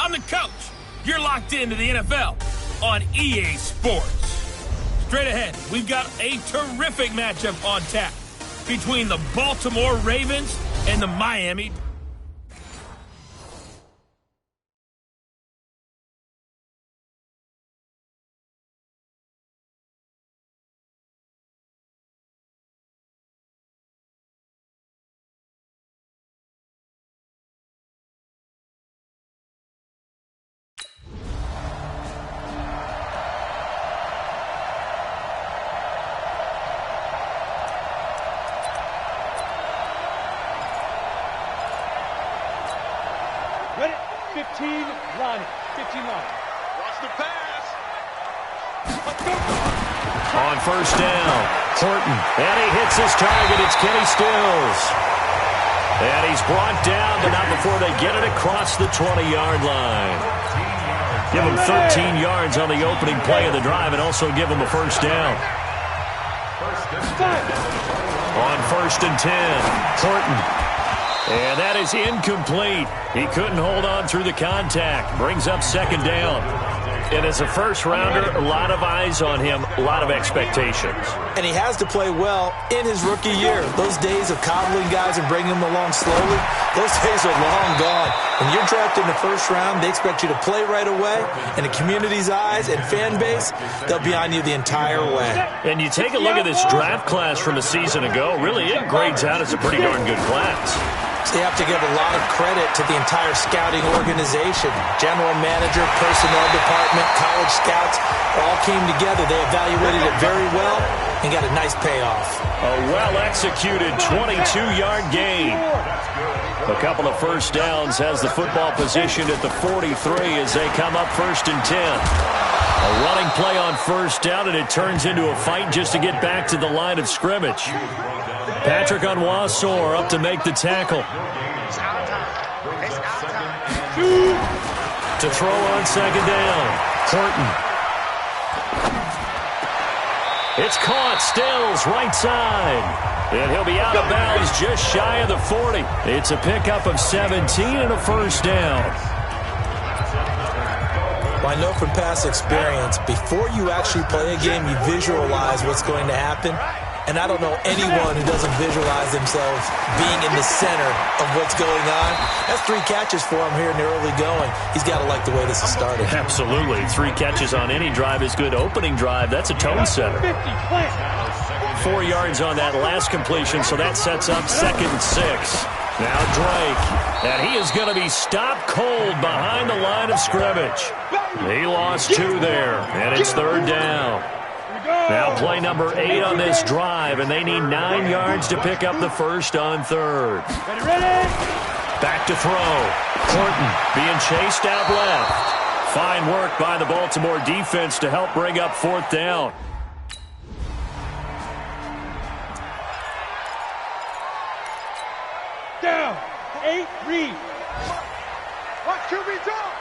I'm the coach. You're locked into the NFL on EA Sports. Straight ahead, we've got a terrific matchup on tap between the Baltimore Ravens and the Miami. Ready? 15 line. 15 line. Watch the pass. Let's go. On first down, Horton. And he hits his target. It's Kenny Stills. And he's brought down, but not before they get it across the 20-yard line. Give him 13 yards on the opening play of the drive and also give him a first down. On first and 10, Horton. And that is incomplete. He couldn't hold on through the contact. Brings up second down. And as a first-rounder, a lot of eyes on him, a lot of expectations. And he has to play well in his rookie year. Those days of coddling guys and bringing them along slowly, those days are long gone. When you're drafted in the first round, they expect you to play right away. And the community's eyes and fan base, they'll be on you the entire way. And you take a look at this draft class from a season ago, really it grades out as a pretty darn good class. So you have to give a lot of credit to the entire scouting organization. General manager, personnel department, college scouts all came together. They evaluated it very well and got a nice payoff. A well-executed 22-yard gain. A couple of first downs has the football positioned at the 43 as they come up first and 10. A running play on first down, and it turns into a fight just to get back to the line of scrimmage. Patrick Onwuasor up to make the tackle. To throw on second down, Horton. It's caught, Stills, right side. And he'll be out of bounds just shy of the 40. It's a pickup of 17 and a first down. Well, I know from past experience, before you actually play a game, you visualize what's going to happen. And I don't know anyone who doesn't visualize themselves being in the center of what's going on. That's 3 catches for him here in the early going. He's got to like the way this has started. Absolutely. 3 catches on any drive is good. Opening drive, that's a tone setter. 4 yards on that last completion, so that sets up second and 6. Now Drake, and he is going to be stopped cold behind the line of scrimmage. He lost 2 there, and it's third down. Now play number 8 on this drive, and they need 9 yards to pick up the first on third. Back to throw. Horton being chased out left. Fine work by the Baltimore defense to help bring up fourth down. Down. 8, read. Watch QB drop.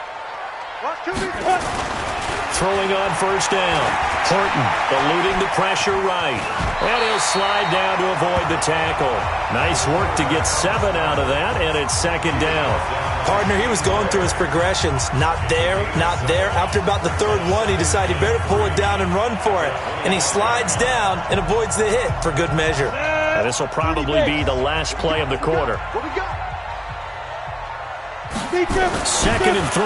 Watch QB drop. Throwing on first down. Horton eluding the pressure right. And he'll slide down to avoid the tackle. Nice work to get 7 out of that, and it's second down. Partner, he was going through his progressions. Not there, not there. After about the third one, he decided he better pull it down and run for it. And he slides down and avoids the hit for good measure. And this will probably be the last play of the quarter. What we got? Second and 3.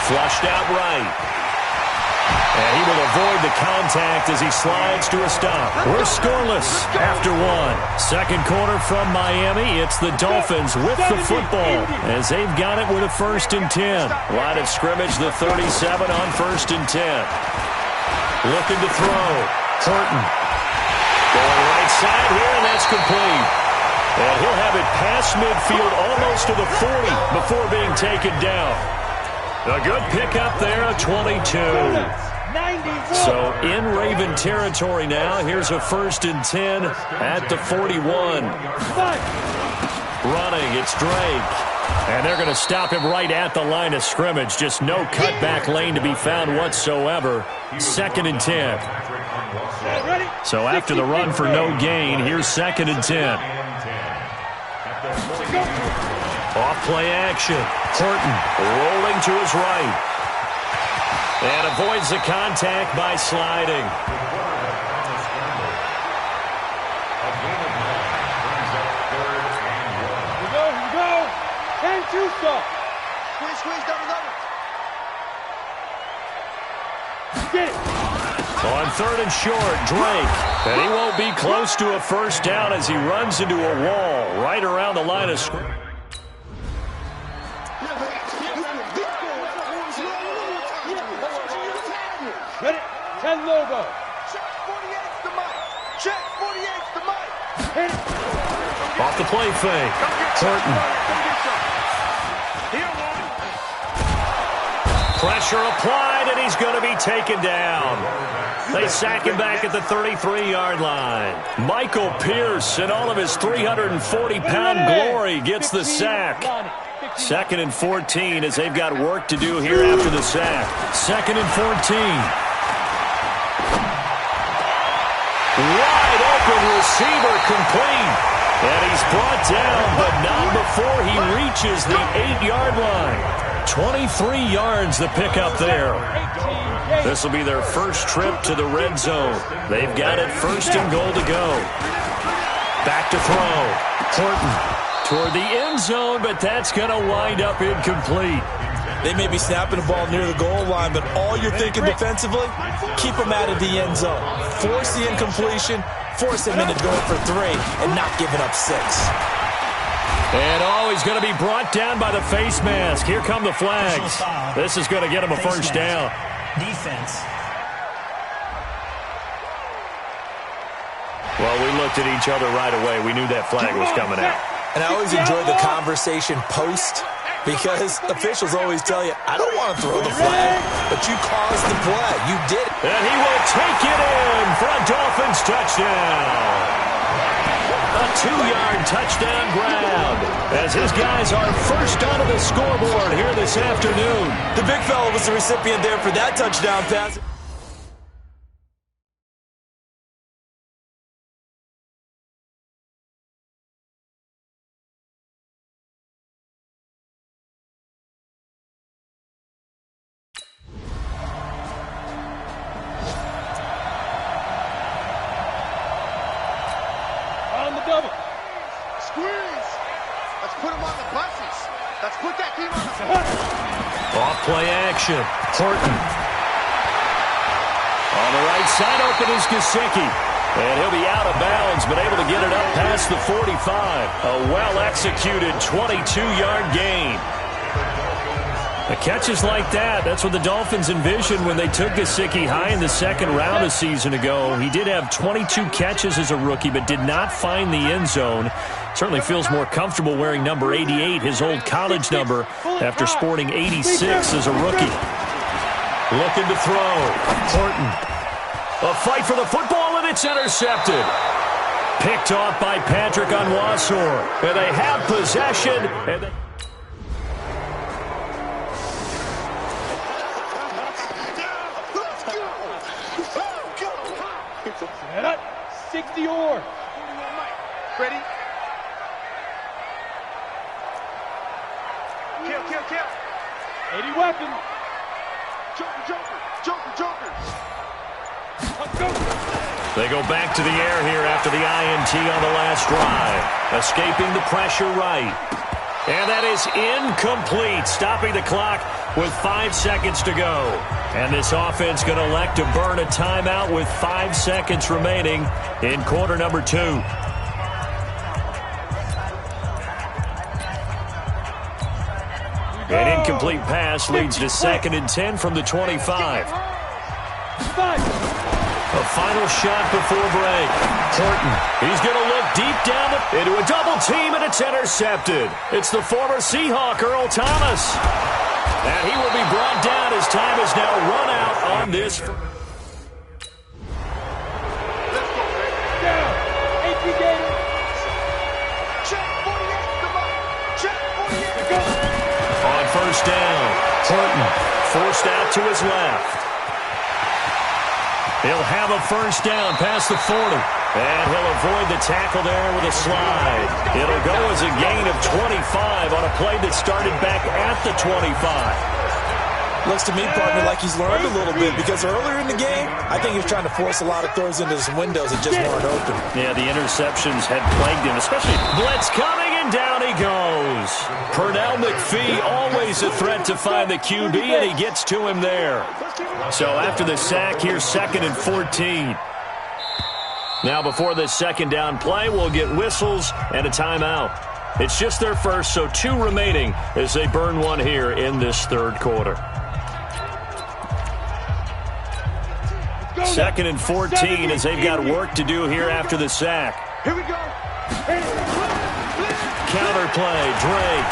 Flushed out right. And he will avoid the contact as he slides to a stop. We're scoreless after 1. Second quarter from Miami. It's the Dolphins with the football as they've got it with a first and 10. Line of scrimmage, the 37 on first and 10. Looking to throw. Horton. Going right side here, and that's complete. And he'll have it past midfield almost to the 40 before being taken down. A good pickup there, a 22. So in Raven territory now. Here's a first and 10 at the 41. Running, it's Drake. And they're going to stop him right at the line of scrimmage. Just no cutback lane to be found whatsoever. Second and 10. So after the run for no gain, here's second and 10. Off play action. Horton rolling to his right. And avoids the contact by sliding. Here we go. 10-2 stop. Squeeze, double. Get it. On 3rd and short, Drake. And he won't be close to a first down as he runs into a wall right around the line of scrimmage. Ready? 10 logo. Check 48's the mic. Check 48's the mic. Hit it. Off the play fake. Horton. Pressure applied, and he's going to be taken down. They sack him back at the 33-yard line. Michael Pierce, in all of his 340-pound glory, gets the sack. 2nd and 14 as they've got work to do here after the sack. 2nd and 14. Wide open receiver complete. And he's brought down, but not before he reaches the 8-yard line. 23 yards the pickup there. This will be their first trip to the red zone. They've got it 1st and goal to go. Back to throw. Horton toward the end zone, but that's going to wind up incomplete. They may be snapping the ball near the goal line, but all you're thinking defensively, keep them out of the end zone. Force the incompletion, force him into going for 3, and not giving up 6. And he's going to be brought down by the face mask. Here come the flags. This is going to get him a first down. Defense. Well, we looked at each other right away. We knew that flag was coming out. And I always enjoy the conversation post, because officials always tell you, I don't want to throw the flag, but you caused the play. You did it. And he will take it in for a Dolphins touchdown. A 2-yard touchdown grab as his guys are first onto the scoreboard here this afternoon. The big fella was the recipient there for that touchdown pass. Play action. Horton. On the right side, open is Gesicki. And he'll be out of bounds, but able to get it up past the 45. A well-executed 22-yard gain. The catches like that, that's what the Dolphins envisioned when they took Gesicki high in the 2nd round a season ago. He did have 22 catches as a rookie, but did not find the end zone. Certainly feels more comfortable wearing number 88, his old college number, after sporting 86 as a rookie. Looking to throw. Horton. A fight for the football, and it's intercepted. Picked off by Patrick Onwuasor. And they have possession. And 60 or. Ready? Kill. 80 weapon. Joker. They go back to the air here after the INT on the last drive. Escaping the pressure right. And that is incomplete, stopping the clock with 5 seconds to go. And this offense going to elect to burn a timeout with 5 seconds remaining in quarter number 2. An incomplete pass leads to 2nd and 10 from the 25. A final shot before break. Horton, he's going to look deep down into a double team, and it's intercepted. It's the former Seahawk, Earl Thomas. And he will be brought down as time has now run out on this. Down. AP Gator. Check 48, come on. Check 48. On first down, Horton forced out to his left. He'll have a first down past the 40. And he'll avoid the tackle there with a slide. It'll go as a gain of 25 on a play that started back at the 25. Looks to me, partner, like he's learned a little bit, because earlier in the game, I think he was trying to force a lot of throws into some windows that just weren't open. Yeah, the interceptions had plagued him, especially blitz coming, and down he goes. Pernell McPhee, always a threat to find the QB, and he gets to him there. So after the sack, here's 2nd and 14. Now before this second down play, we'll get whistles and a timeout. It's just their first, so 2 remaining as they burn one here in this third quarter. 2nd and 14 as they've got work to do here after the sack. Here we go. Counter play, Drake.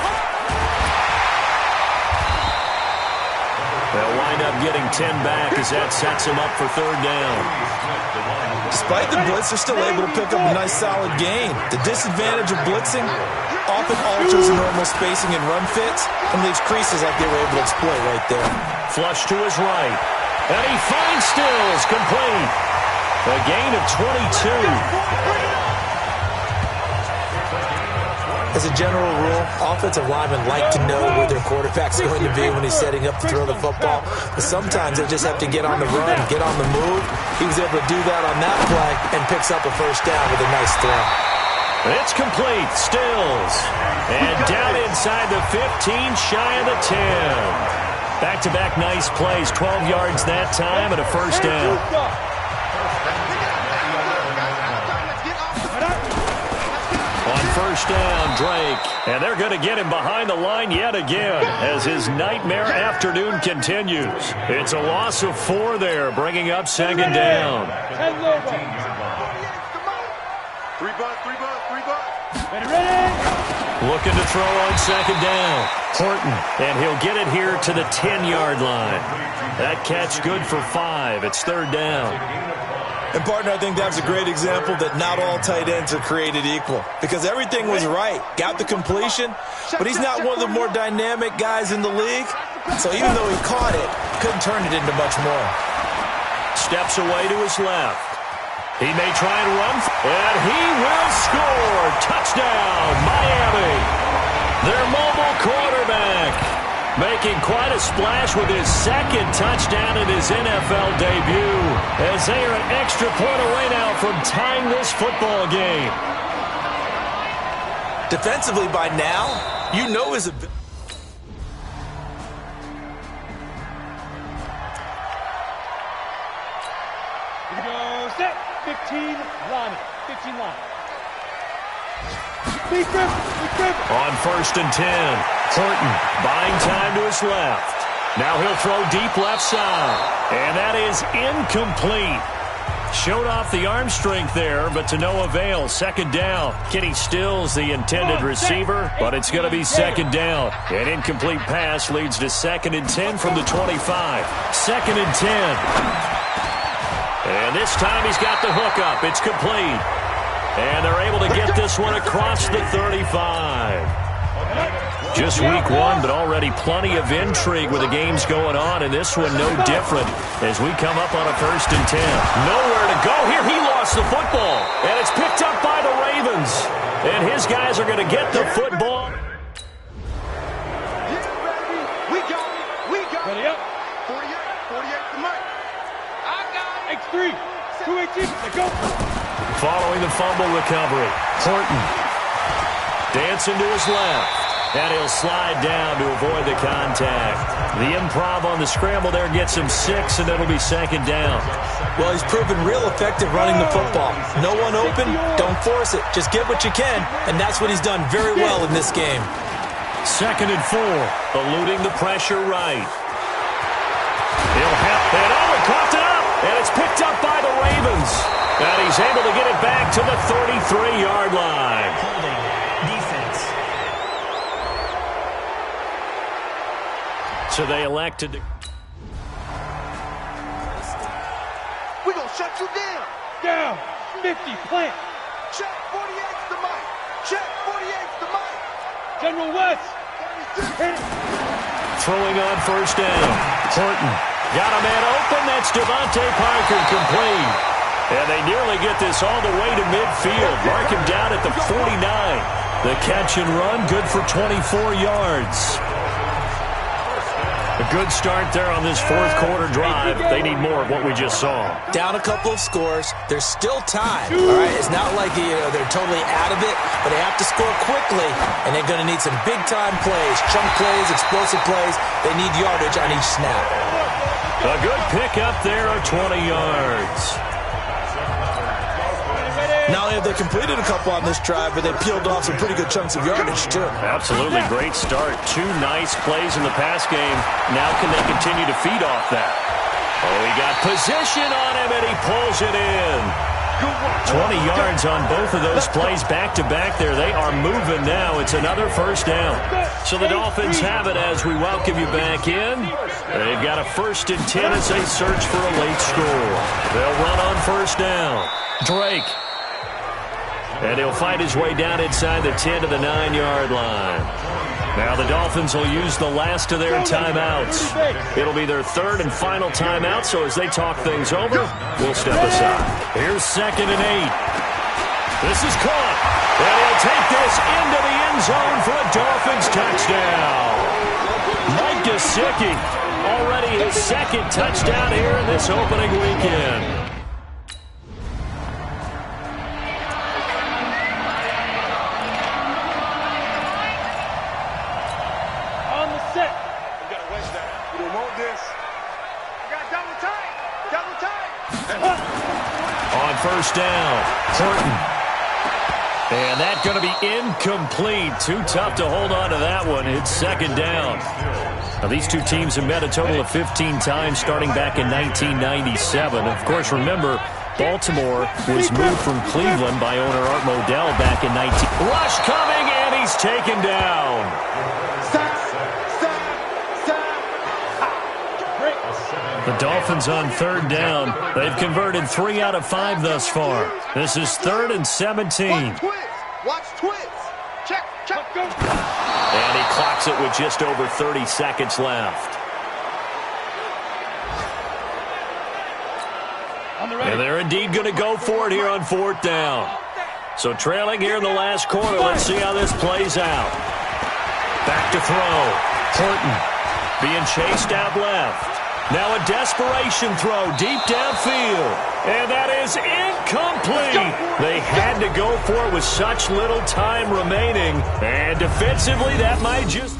They'll wind up getting 10 back as that sets them up for third down. Despite the blitz, they're still able to pick up a nice solid gain. The disadvantage of blitzing often alters normal spacing and run fits and leaves creases like they were able to exploit right there. Flush to his right. And he finds Stills, complete. A gain of 22. As a general rule, offensive linemen like to know where their quarterback's going to be when he's setting up to throw the football. But sometimes they just have to get on the run, get on the move. He was able to do that on that play and picks up a first down with a nice throw. It's complete. Stills. And down inside the 15, shy of the 10. Back-to-back nice plays, 12 yards that time and a first down. On first down, Drake. And they're going to get him behind the line yet again as his nightmare afternoon continues. It's a loss of 4 there, bringing up second down. 3 bucks. Ready? Looking to throw on second down. Horton, and he'll get it here to the 10-yard line. That catch good for 5. It's third down. And, partner, I think that's a great example that not all tight ends are created equal, because everything was right. Got the completion, but he's not one of the more dynamic guys in the league. So even though he caught it, couldn't turn it into much more. Steps away to his left. He may try and run, and he will score. Touchdown, Miami. Their mobile quarterback making quite a splash with his second touchdown in his NFL debut, as they are an extra point away now from tying this football game. Defensively by now, you know his ability. Here we go. Set. 15 line. 15 line. Big grip. On first and 10, Horton buying time to his left. Now he'll throw deep left side, and that is incomplete. Showed off the arm strength there, but to no avail. Second down. Kenny Stills, the intended receiver, but it's going to be second down. An incomplete pass leads to 2nd and 10 from the 25. 2nd and 10. And this time he's got the hook up. It's complete. And they're able to get this one across the 35. Just week 1, but already plenty of intrigue with the games going on, and this one no different as we come up on a 1st and 10. Nowhere to go here. He lost the football, and it's picked up by the Ravens. And his guys are going to get the football. We got it. Ready up. 48 to Mike. I got it. X3. 218. Let's go. Following the fumble recovery, Horton dancing to his left. And he'll slide down to avoid the contact. The improv on the scramble there gets him 6, and it'll be second down. Well, he's proven real effective running the football. No one open, don't force it. Just get what you can, and that's what he's done very well in this game. 2nd and 4, eluding the pressure right. He'll have it. Oh, he coughed it up, and it's picked up by the Ravens. And he's able to get it back to the 33-yard line. Holding. Defense. So they elected to... We're going to shut you down. Down. 50. Plant. Check 48's the mic. Check 48's the mic. General West. Hit it. throwing on first down. Horton got a man open. That's Devontae Parker, complete. And they nearly get this all the way to midfield. Mark him down at the 49. The catch and run, good for 24 yards. A good start there on this fourth quarter drive. They need more of what we just saw. Down a couple of scores. There's still time. All right, it's not like they're totally out of it, but they have to score quickly, and they're going to need some big-time plays, chunk plays, explosive plays. They need yardage on each snap. A good pickup there of 20 yards. Not only have they completed a couple on this drive, but they peeled off some pretty good chunks of yardage, too. Absolutely great start. Two nice plays in the pass game. Now can they continue to feed off that? Oh, he got position on him, and he pulls it in. 20 yards on both of those plays back-to-back there. They are moving now. It's another first down. So the Dolphins have it as we welcome you back in. They've got a 1st and 10 as they search for a late score. They'll run on first down. Drake. And he'll fight his way down inside the 10 to the 9-yard line. Now the Dolphins will use the last of their timeouts. It'll be their 3rd and final timeout, so as they talk things over, we'll step aside. Here's 2nd and 8. This is caught. And he'll take this into the end zone for a Dolphins touchdown. Mike Gesicki, already his 2nd touchdown here in this opening weekend. On first down, Horton. And that's going to be incomplete. Too tough to hold on to that one. It's 2nd down. Now, these two teams have met a total of 15 times starting back in 1997. Of course, remember, Baltimore was moved from Cleveland by owner Art Modell back in 19... Rush coming, and he's taken down. The Dolphins on 3rd down. They've converted 3 out of 5 thus far. This is 3rd and 17. Watch twins. Check, go. And he clocks it with just over 30 seconds left. And they're indeed going to go for it here on 4th down. So trailing here in the last quarter. Let's see how this plays out. Back to throw. Horton being chased out left. Now a desperation throw deep downfield. And that is incomplete. They had to go for it with such little time remaining. And defensively, that might just...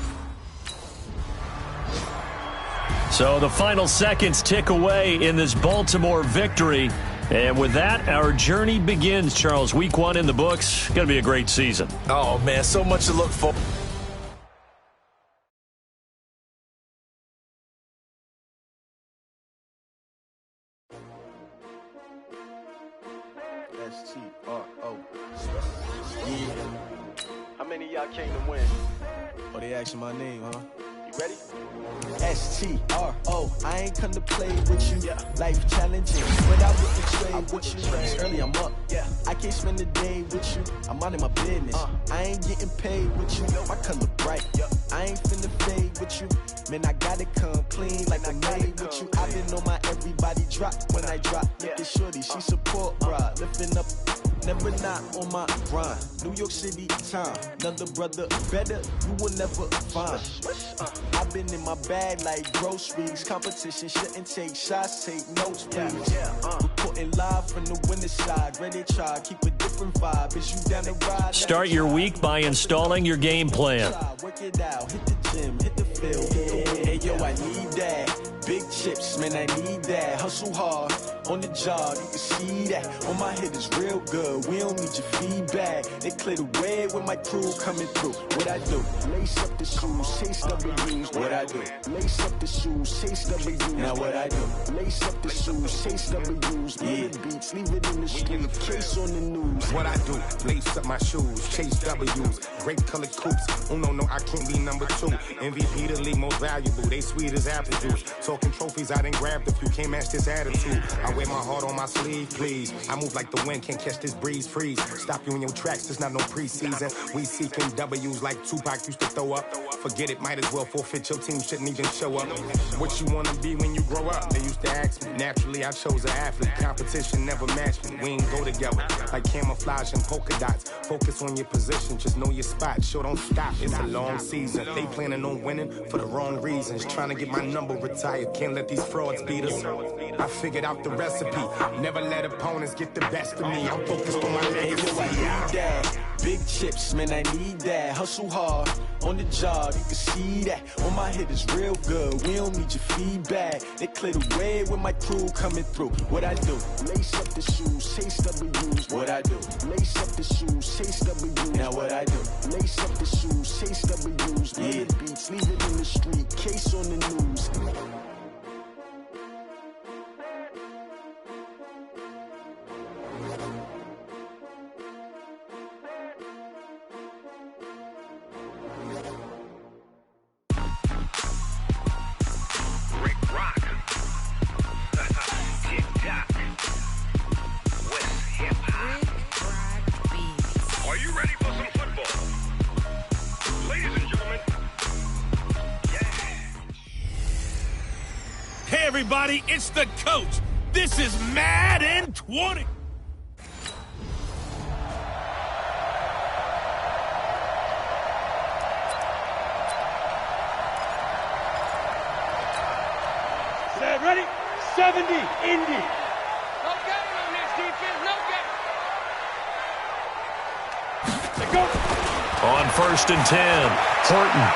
So the final seconds tick away in this Baltimore victory. And with that, our journey begins, Charles. Week 1 in the books. Going to be a great season. Oh, man, so much to look for. XKYO. Yeah. How many of y'all came to win? Oh, they asking my name, huh? You ready? XKYO. I ain't come to play with you. Life challenging, but I wouldn't trade with you. It's early, I'm up. I can't spend the day with you. I'm out of my business. I ain't getting paid with you. My color bright. I ain't finna fade with you. Man, I gotta come clean like I made with you. I been on my everybody drop when I drop. Look at shorty, she support, bruh. Lifting up, never not on my grind. New York City time, another brother better, you will never find. I've been in my bag like groceries. Competition shouldn't take shots, take notes, please. Reporting live from the winner's side. Ready to try, keep a different vibe. Is you down the ride? Start your week by installing your game plan. Work it out, hit the gym, hit the field. Hey, yo, I need that. Big chips, man, I need that. Hustle hard on the job, you can see that. On my head is real good, we don't need your feedback. They clear the way with my crew coming through. What I do? Lace up the shoes, chase W's. What I do? Lace up the shoes, chase W's. Now what I do? Lace up the shoes, chase W's. Yeah, beats, leave it in the street, case on the news. What I do? Lace up my shoes, chase W's. Great colored coops. Oh no, I can't be number 2. MVP the league most valuable. They sweet as apple juice. Talking trophies, I done grabbed a few. Can't match this attitude. I wear my heart on my sleeve, please. I move like the wind, can't catch this breeze, freeze. Stop you in your tracks, there's not no preseason. We seeking W's like Tupac used to throw up. Forget it, might as well forfeit, your team shouldn't even show up. What you wanna be when you grow up? They used to ask me. Naturally, I chose an athlete. Competition never matched me. We ain't go together like camouflage and polka dots. Focus on your position, just know your spot. Sure, don't stop, it's a long season. They planning on winning for the wrong reasons. Trying to get my number retired, can't let these frauds beat us. I figured out the recipe. Never let opponents get the best of me. I'm focused on my legacy. Big chips, man, I need that. Hustle hard on the job, you can see that. On my head is real good, we don't need your feedback. They clear the way with my crew coming through. What I do? Lace up the shoes, chase W's. What I do? Lace up the shoes, chase W's. Now what I do? Lace up the shoes, chase W's. Yeah. The beats, leave it in the street, case on the news. Everybody, it's the coach. This is Madden 20. Set, ready? 70, Indy. No game on this defense, no game. They go. On 1st and 10, Horton.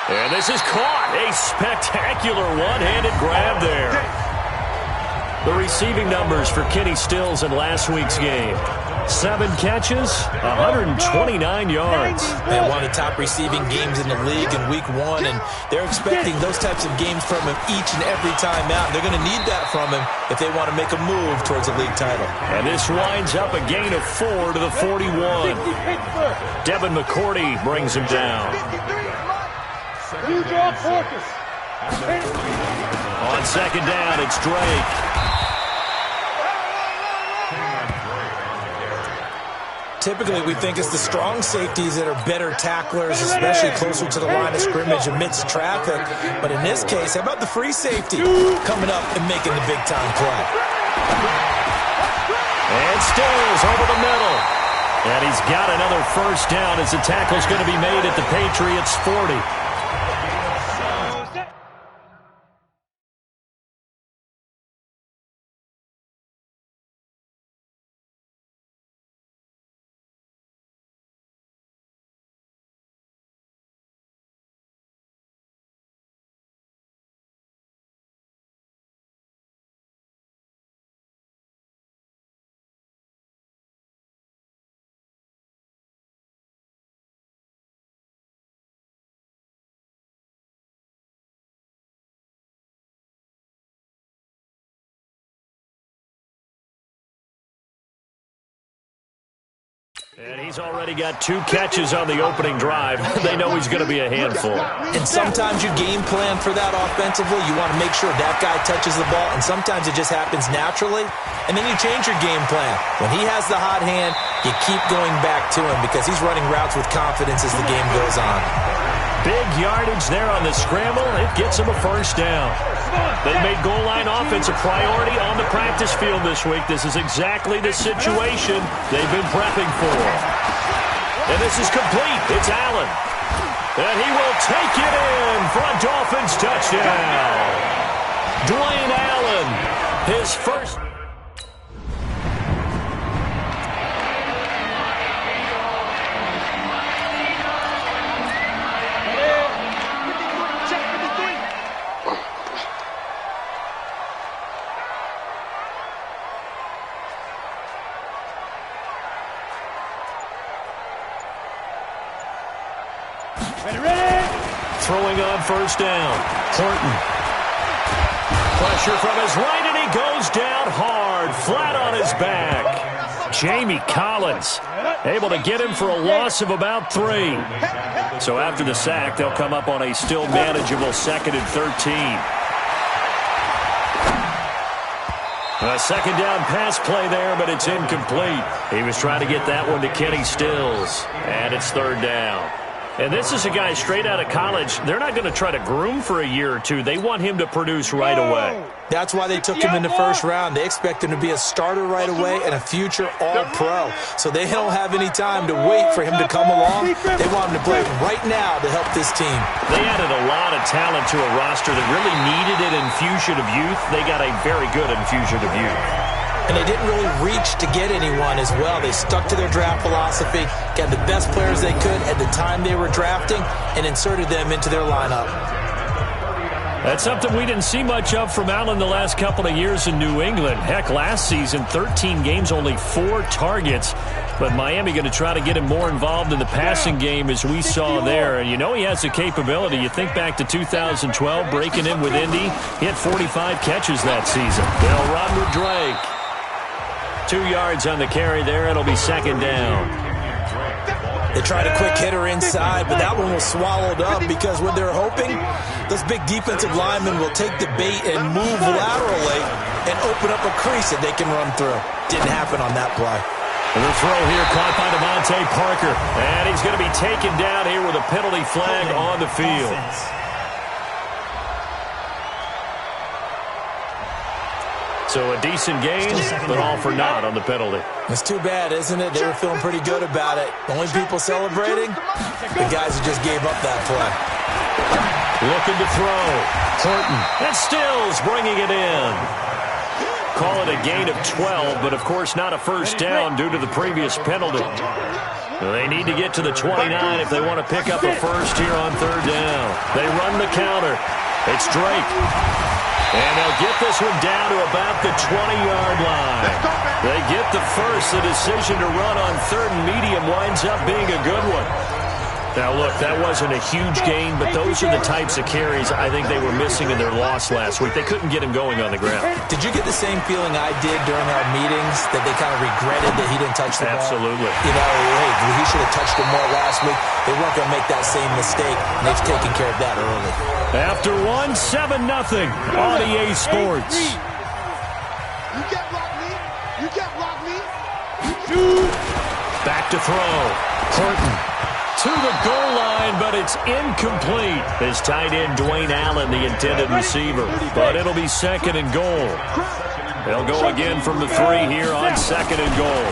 And this is caught. A spectacular one-handed grab there. The receiving numbers for Kenny Stills in last week's game. 7 catches, 129 yards. They had one of the top receiving games in the league in week 1, and they're expecting those types of games from him each and every time out. They're going to need that from him if they want to make a move towards a league title. And this winds up a gain of 4 to the 41. Devin McCourty brings him down. You draw focus. On 2nd down, it's Drake. Typically, we think it's the strong safeties that are better tacklers, especially closer to the line of scrimmage amidst traffic. But in this case, how about the free safety coming up and making the big-time play? And Stills over the middle. And he's got another 1st down as the tackle's going to be made at the Patriots' 40. And he's already got 2 catches on the opening drive. They know he's going to be a handful. And sometimes you game plan for that offensively. You want to make sure that guy touches the ball, and sometimes it just happens naturally. And then you change your game plan. When he has the hot hand, you keep going back to him because he's running routes with confidence as the game goes on. Big yardage there on the scramble. It gets him a 1st down. They made goal line offense a priority on the practice field this week. This is exactly the situation they've been prepping for. And this is complete. It's Allen. And he will take it in for a Dolphins touchdown. Dwayne Allen, his first. Throwing on 1st down. Horton. Pressure from his right, and he goes down hard, flat on his back. Jamie Collins able to get him for a loss of about 3. So after the sack, they'll come up on a still manageable 2nd and 13. A second down pass play there, but it's incomplete. He was trying to get that one to Kenny Stills, and it's third down. And this is a guy straight out of college. They're not going to try to groom for a year or two. They want him to produce right away. That's why they took him in the first round. They expect him to be a starter right away and a future all-pro. So they don't have any time to wait for him to come along. They want him to play right now to help this team. They added a lot of talent to a roster that really needed an infusion of youth. They got a very good infusion of youth. And they didn't really reach to get anyone as well. They stuck to their draft philosophy, got the best players they could at the time they were drafting, and inserted them into their lineup. That's something we didn't see much of from Allen the last couple of years in New England. Heck, last season, 13 games, only 4 targets. But Miami going to try to get him more involved in the passing game as we saw there. And you know he has the capability. You think back to 2012, breaking in with Indy. He had 45 catches that season. They'll run with Drake. 2 yards on the carry there. It'll be second down. They tried a quick hitter inside, but that one was swallowed up because what they're hoping, those big defensive linemen will take the bait and move laterally and open up a crease that they can run through. Didn't happen on that play. And the throw here caught by Devontae Parker. And he's going to be taken down here with a penalty flag on the field. So a decent game, but all for naught on the penalty. It's too bad, isn't it? They were feeling pretty good about it. The only people celebrating, the guys who just gave up that play. Looking to throw. Horton. And Stills bringing it in. Call it a gain of 12, but of course not a first down due to the previous penalty. They need to get to the 29 if they want to pick up a first here on third down. They run the counter. It's Drake. And they'll get this one down to about the 20-yard line. They get the first. The decision to run on third and medium winds up being a good one. Now, look, that wasn't a huge gain, but those are the types of carries I think they were missing in their loss last week. They couldn't get him going on the ground. Did you get the same feeling I did during our meetings, that they kind of regretted that he didn't touch the ball? Absolutely. You know, hey, he should have touched it more last week. They weren't going to make that same mistake, and they've taken care of that early. After 1, 7-0 on EA Sports. You can't block me. You can't block me. Back to throw. Horton to the goal line, but it's incomplete. His tight end, Dwayne Allen, the intended receiver. But it'll be second and goal. They'll go again from the 3 here on second and goal.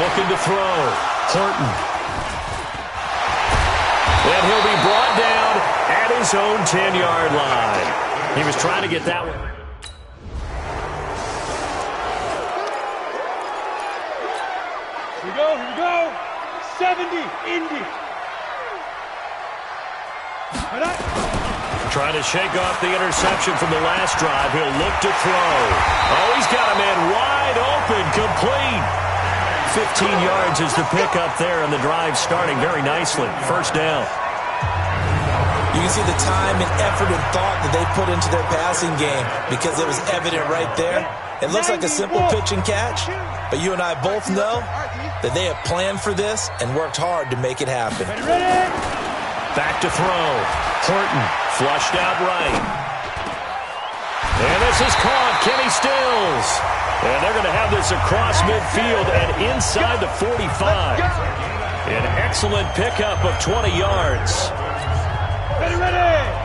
Looking to throw. Horton. And he'll be brought down at his own 10-yard line. He was trying to get that one. Here we go. 70, Indy. Trying to shake off the interception from the last drive. He'll look to throw. Oh, he's got a man wide open, complete. 15 yards is the pickup there, and the drive starting very nicely. First down. You can see the time and effort and thought that they put into their passing game because it was evident right there. It looks like a simple pitch and catch, but you and I both know that they have planned for this and worked hard to make it happen. Back to throw. Horton flushed out right. And this is caught. Kenny Stills. And they're going to have this across midfield and inside the 45. An excellent pickup of 20 yards.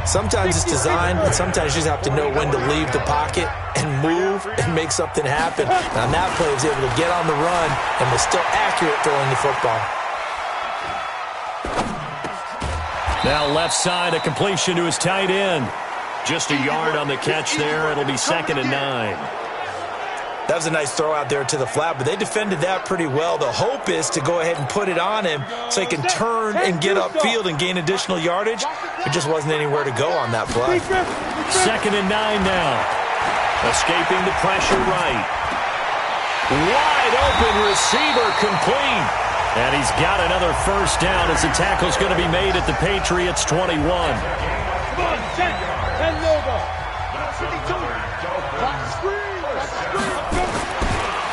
Sometimes it's designed, and sometimes you just have to know when to leave the pocket and move and make something happen. And on that play, he was able to get on the run and was still accurate throwing the football. Now left side, a completion to his tight end. Just a yard on the catch there. It'll be second and 9. That was a nice throw out there to the flat, but they defended that pretty well. The hope is to go ahead and put it on him so he can turn and get upfield and gain additional yardage. There just wasn't anywhere to go on that play. Second and 9 now. Escaping the pressure right. Wide open receiver complete. And he's got another first down as the tackle's going to be made at the Patriots' 21. Come on, check. And logo.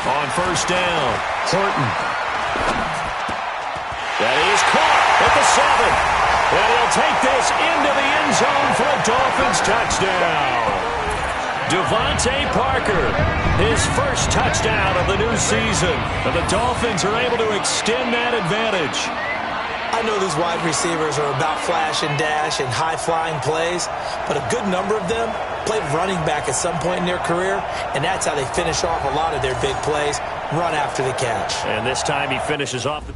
On first down, Horton. That is caught at the 7. And he'll take this into the end zone for a Dolphins touchdown. Devontae Parker, his first touchdown of the new season. And the Dolphins are able to extend that advantage. I know these wide receivers are about flash and dash and high-flying plays, but a good number of them played running back at some point in their career, and that's how they finish off a lot of their big plays, run after the catch. And this time he finishes off the...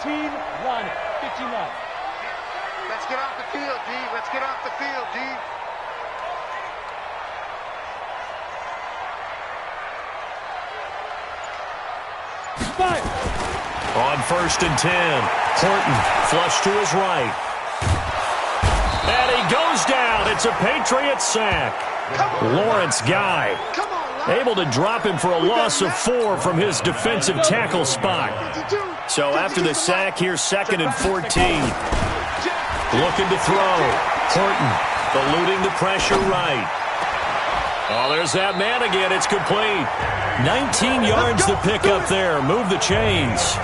Line it. 15 line. Let's get off the field, D. Let's get off the field, D. Fire. On 1st and 10, Horton flush to his right. And he goes down. It's a Patriots sack. Lawrence Guy able to drop him for a loss of 4 from his defensive tackle spot. So after the sack, here's 2nd and 14. Looking to throw. Horton eluding the pressure right. Oh, there's that man again. It's complete. 19 yards to pick up there. Move the chains.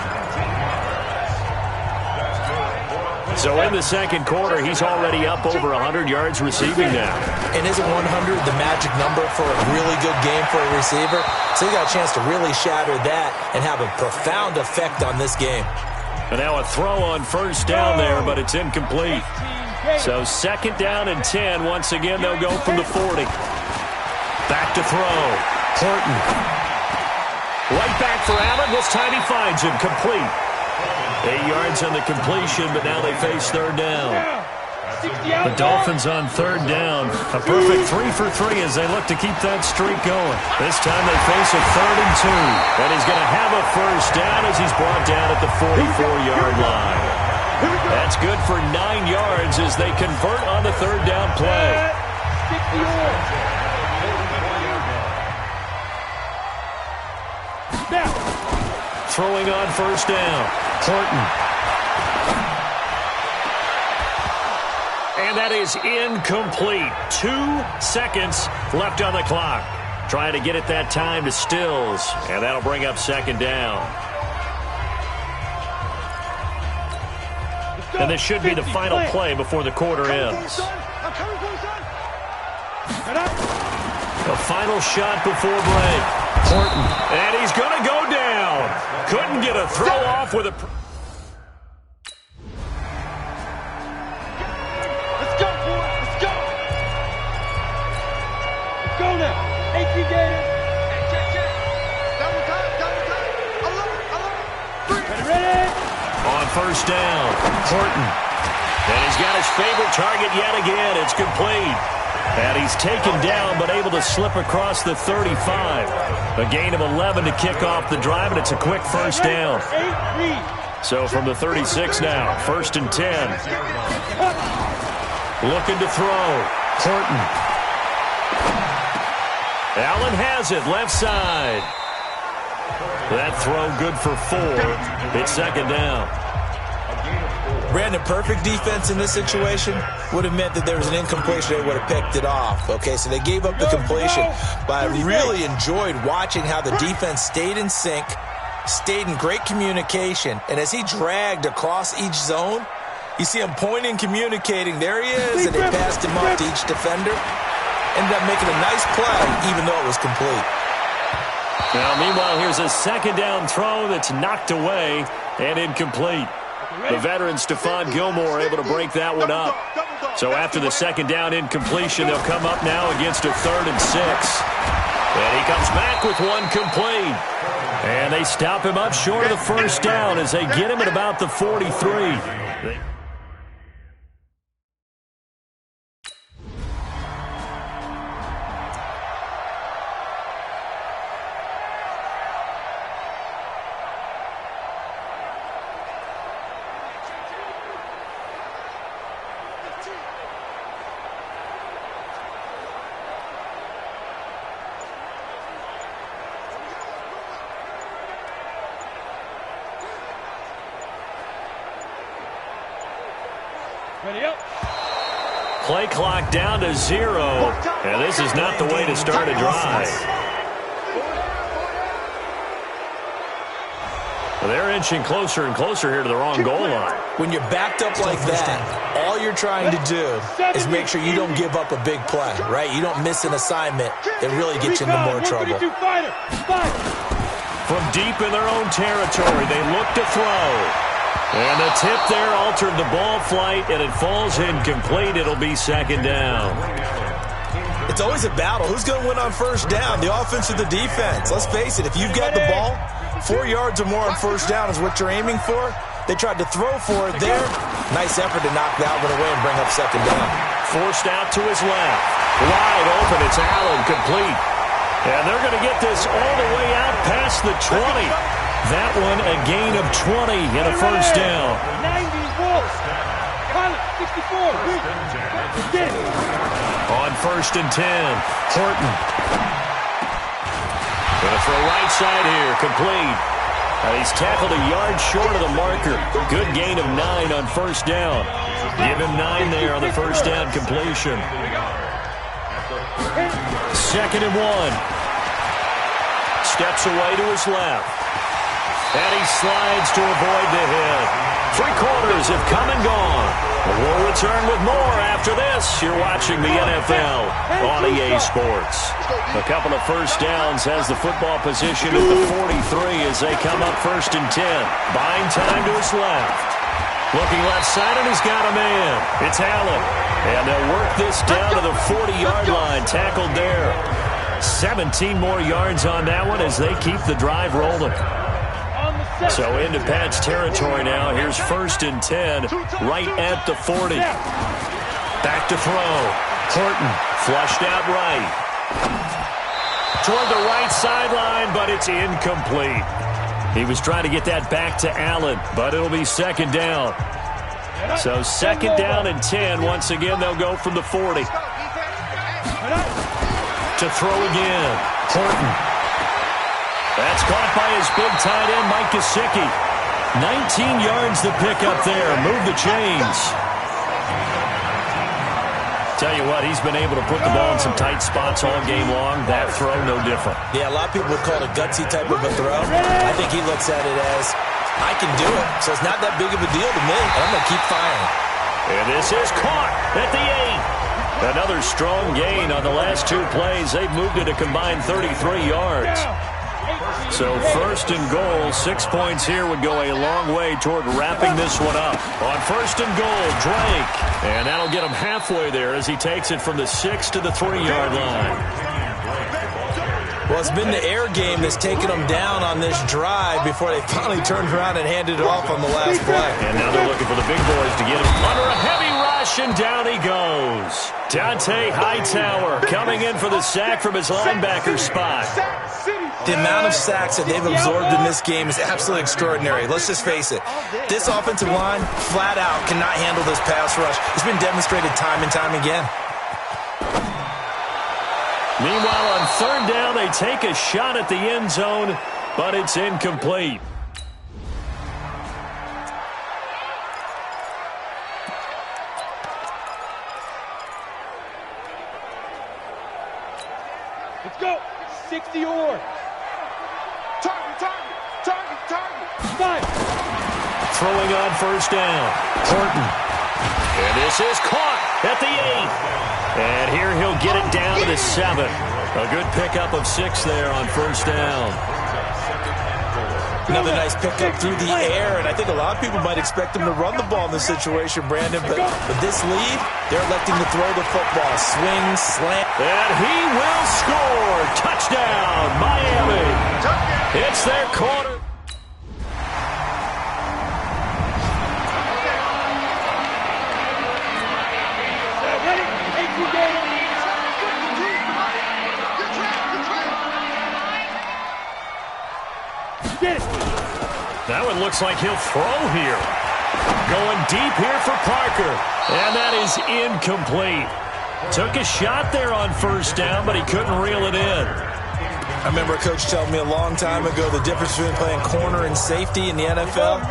So in the second quarter, he's already up over 100 yards receiving now. And isn't 100 the magic number for a really good game for a receiver? So he got a chance to really shatter that and have a profound effect on this game. And now a throw on 1st down there, but it's incomplete. So 2nd down and 10. Once again, they'll go from the 40. Back to throw. Horton. Right back for Allen. This time he finds him. Complete. 8 yards on the completion, but now they face 3rd down. The Dolphins on 3rd down. A perfect 3 for 3 as they look to keep that streak going. This time they face a 3rd and 2. And he's going to have a 1st down as he's brought down at the 44-yard line. That's good for 9 yards as they convert on the 3rd down play. Throwing on 1st down. Horton. And that is incomplete. 2 seconds left on the clock. Trying to get it that time to Stills. And that'll bring up 2nd down. And this should be the final play before the quarter ends. The final shot before break. Horton. And he's going to go down. Couldn't get a throw off with a... Let's go, boys. Let's go. Let's go now. AT Gators. Double time. Alert. Ready. On 1st down, Horton. And he's got his favorite target yet again. It's complete. And he's taken down but able to slip across the 35. A gain of 11 to kick off the drive, and it's a quick 1st down. So from the 36 now, 1st and 10. Looking to throw. Horton. Allen has it, left side. That throw good for 4. It's 2nd down. Brandon, perfect defense in this situation would have meant that there was an incompletion. They would have picked it off. Okay, so they gave up the completion. But I really enjoyed watching how the defense stayed in sync, stayed in great communication. And as he dragged across each zone, you see him pointing, communicating. There he is, and they passed him up to each defender. Ended up making a nice play, even though it was complete. Now, meanwhile, here's a 2nd down throw that's knocked away and incomplete. The veteran Stephon Gilmore able to break that one up. So after the 2nd down incompletion, they'll come up now against a 3rd and 6. And he comes back with one complete. And they stop him up short of the 1st down as they get him at about the 43. Ready up. Play clock down to 0. And this is not the way to start a drive. Well, they're inching closer and closer here to the wrong goal line. When you're backed up like that, all you're trying to do is make sure you don't give up a big play, right? You don't miss an assignment that really gets you into more trouble. From deep in their own territory, they look to throw. And the tip there altered the ball flight, and it falls incomplete. It'll be second down. It's always a battle. Who's going to win on first down, the offense or the defense? Let's face it, if you've got the ball, 4 yards or more on first down is what you're aiming for. They tried to throw for it there. Nice effort to knock that one away and bring up second down. Forced out to his left. Wide open, it's Allen, complete. And they're going to get this all the way out past the 20. That one a gain of 20 and a first down. 90 Wolves. Pilot, 64. On first and 10, Horton. Going to throw right side here, complete. He's tackled a yard short of the marker. Good gain of 9 on first down. Give him 9 there on the first down completion. Second and 1. Steps away to his left. And he slides to avoid the hit. 3 quarters have come and gone. We'll return with more after this. You're watching the NFL on EA Sports. A couple of first downs has the football position at the 43 as they come up first and 10. Buying time to his left. Looking left side, and he's got a man. It's Allen. And they'll work this down to the 40-yard line. Tackled there. 17 more yards on that one as they keep the drive rolling. So into Pat's territory now. Here's first and 10, right at the 40. Back to throw. Horton flushed out right. Toward the right sideline, but it's incomplete. He was trying to get that back to Allen, but it'll be second down. So second down and 10. Once again, they'll go from the 40. To throw again. Horton. That's caught by his big tight end, Mike Gesicki. 19 yards to pick up there. Move the chains. Tell you what, he's been able to put the ball in some tight spots all game long. That throw, no different. Yeah, a lot of people would call it a gutsy type of a throw. I think he looks at it as, I can do it, so it's not that big of a deal to me, and I'm going to keep firing. And this is caught at the 8. Another strong gain on the last 2 plays. They've moved it a combined 33 yards. So first and goal, 6 points here would go a long way toward wrapping this one up. On first and goal, Drake. And that'll get him halfway there as he takes it from the 6 to the 3-yard line. Well, it's been the air game that's taken them down on this drive before they finally turned around and handed it off on the last play. And now they're looking for the big boys to get him under a heavy rush, and down he goes. Dante Hightower coming in for the sack from his linebacker spot. The amount of sacks that they've absorbed in this game is absolutely extraordinary. Let's just face it. This offensive line, flat out, cannot handle this pass rush. It's been demonstrated time and time again. Meanwhile, on third down, they take a shot at the end zone, but it's incomplete. Let's go. 60 or. Target. Throwing on first down. Horton. And this is caught at the 8. And here he'll get it down to the 7. A good pickup of 6 there on first down. Another nice pickup through the air, and I think a lot of people might expect him to run the ball in this situation, Brandon, but with this lead, they're electing to throw the football. Swing, slant. And he will score. Touchdown, Miami. It's their corner. That one looks like he'll throw here. Going deep here for Parker. And that is incomplete. Took a shot there on first down, but he couldn't reel it in. I remember a coach telling me a long time ago the difference between playing corner and safety in the NFL.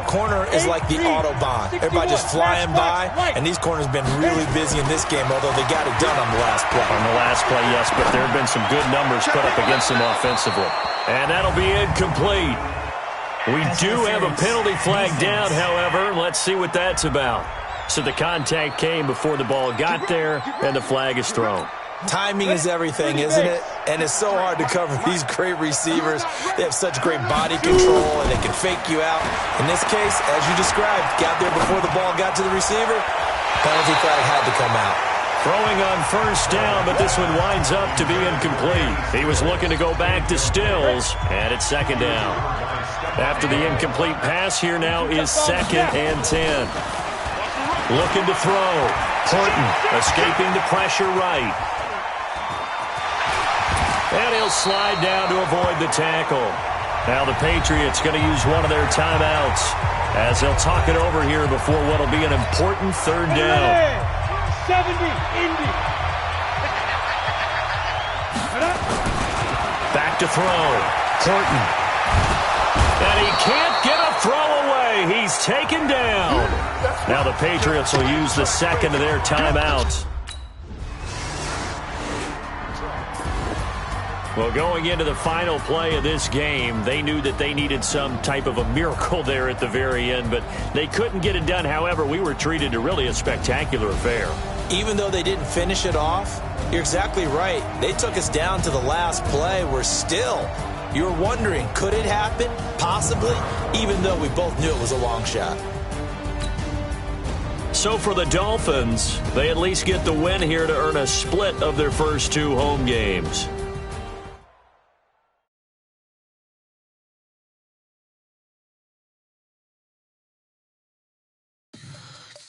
Corner is like the Autobahn. Everybody just flying by, and these corners have been really busy in this game, although they got it done on the last play. On the last play, yes, but there have been some good numbers put up against them offensively. And that'll be incomplete. We do have a penalty flag down, however. Let's see what that's about. So the contact came before the ball got there, and the flag is thrown. Timing is everything, isn't it? And it's so hard to cover these great receivers. They have such great body control, and they can fake you out. In this case, as you described, got there before the ball got to the receiver. Penalty flag had to come out. Throwing on first down, but this one winds up to be incomplete. He was looking to go back to Stills, and it's second down. After the incomplete pass, here now is 2nd and 10. Looking to throw. Horton escaping the pressure right. And he'll slide down to avoid the tackle. Now the Patriots going to use one of their timeouts as they'll talk it over here before what will be an important third down. 70, Indy. Back to throw. Horton. And he can't get a throw away. He's taken down. Now the Patriots will use the second of their timeouts. Well, going into the final play of this game, they knew that they needed some type of a miracle there at the very end, but they couldn't get it done. However, we were treated to really a spectacular affair. Even though they didn't finish it off, you're exactly right. They took us down to the last play. We're still, you were wondering, could it happen? Possibly, even though we both knew it was a long shot. So for the Dolphins, they at least get the win here to earn a split of their first 2 home games.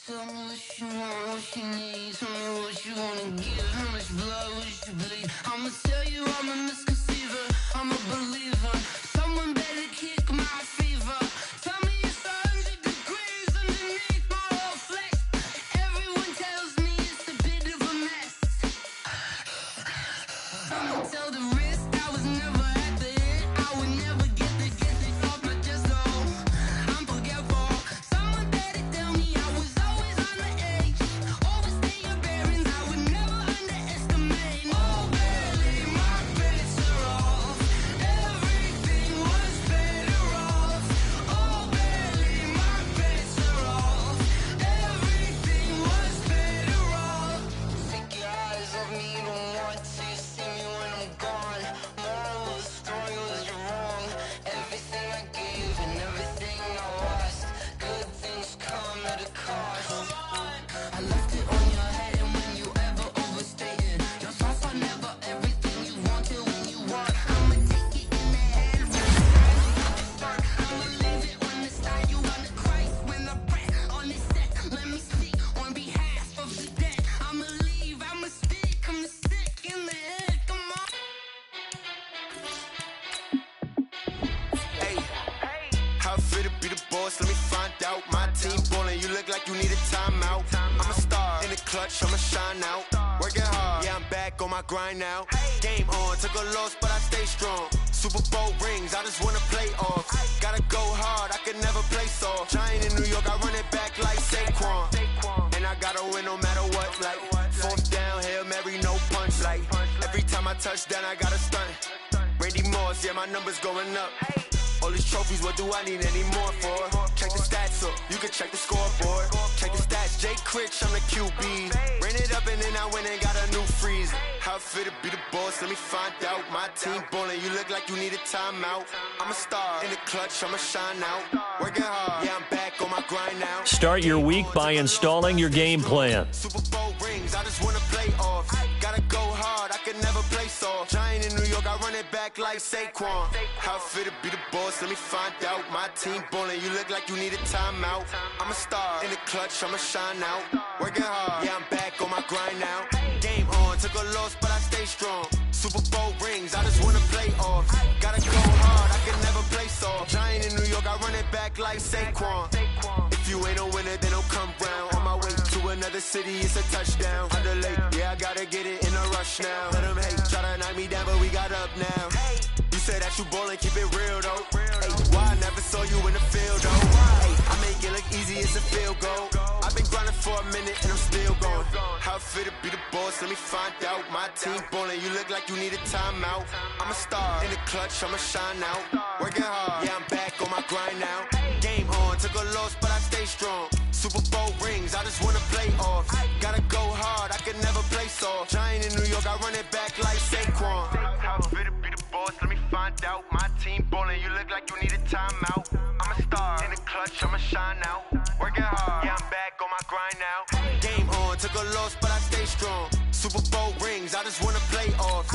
Tell me what you want, what you need. Tell me what you wanna give. How much blood would you bleed? I'ma tell you I'm a misconceiver. I'm a believer. Someone better kick my fever. Tell me it's 100 degrees underneath my whole flesh. Everyone tells me it's a bit of a mess. I'ma tell the risk I was never at the end. I would never get it off my chest. Oh, I'm forgetful. Someone better tell me I was always on the edge. Overstay your bearings, I would never underestimate. Oh, barely, my bets are off. Everything was better off. Oh, barely, my bets are off. Everything was better off. Take your eyes off me, don't want to see me when I'm gone. Moral of the story was you're wrong. Everything I gave and everything I lost. Good things come at a cost. I left it on your head, and when you ever overstay it, your thoughts are never everything you wanted when you want. I'ma take it in the head from the start. I'ma leave it on the side. You wanna Christ when I pray on this set. Let me speak on behalf of the dead. I'ma leave, I'ma speak. I'm the sick in the head. Come on. Hey, how fit to be the boss? Let me find out. My team ballin', you look like you need a timeout. I'm a star in the clutch, I'ma shine out. Working hard, yeah, I'm back on my grind now. Game on, took a loss, but I stay strong. Super Bowl rings, I just wanna play off. Gotta go hard, I can never play soft. Giant in New York, I run it back like Saquon. And I gotta win no matter what, like 4th down, Hail Mary, no punch. Like every time I touch down, I gotta stunt. Randy Moss, yeah, my numbers going up. All these trophies, what do I need any more for? Check the stats up, you can check the scoreboard. Check the stats, Jay Critch, I'm the QB. Ran it up and then I went and got a new freeze. How fit to be the boss, let me find out. My team ballin', you look like you need a timeout. I'm a star in the clutch, I'ma shine out. Working hard, yeah, I'm back on my grind now. Start your week by installing your game plan. Super Bowl rings, I just wanna play off. Gotta go hard, I can never play soft. Giant in New York, I run it back like Saquon. How fit to be the boss, let me find out. My team ballin', you look like you need a timeout. I'm a star in the clutch, I'ma shine out. Working hard, yeah, I'm back on my grind now. Game on, took a loss, but I stay strong. Super Bowl rings, I just wanna play off. Gotta go hard, I can never play soft. Giant in New York, I run it back like Saquon. If you ain't a winner, then don't come round. On my way to another other city, it's a touchdown. Underlay, yeah, I gotta get it in a rush now. Let them hate, try to knock me down, but we got up now. You say that you ballin', keep it real though. Hey, why I never saw you in the field though? Hey, I make it look easy, it's a field goal. I've been grinding for a minute and I'm still going. How fit to be the boss, let me find out. My team ballin', you look like you need a timeout. I'm a star, in the clutch, I'ma shine out. Working hard, yeah, I'm back on my grind now. Game on, took a loss, but I stay strong. Super Bowl rings, I just wanna play off. Gotta go hard, I can never play soft. Giant in New York, I run it back like Saquon. How fit to be the boss, let me find out. My team ballin', you look like you need a timeout. I'm a star, in the clutch, I'ma shine out. Working hard, yeah, I'm back on my grind now. Game on, took a loss, but I stay strong. Super Bowl rings, I just wanna play off.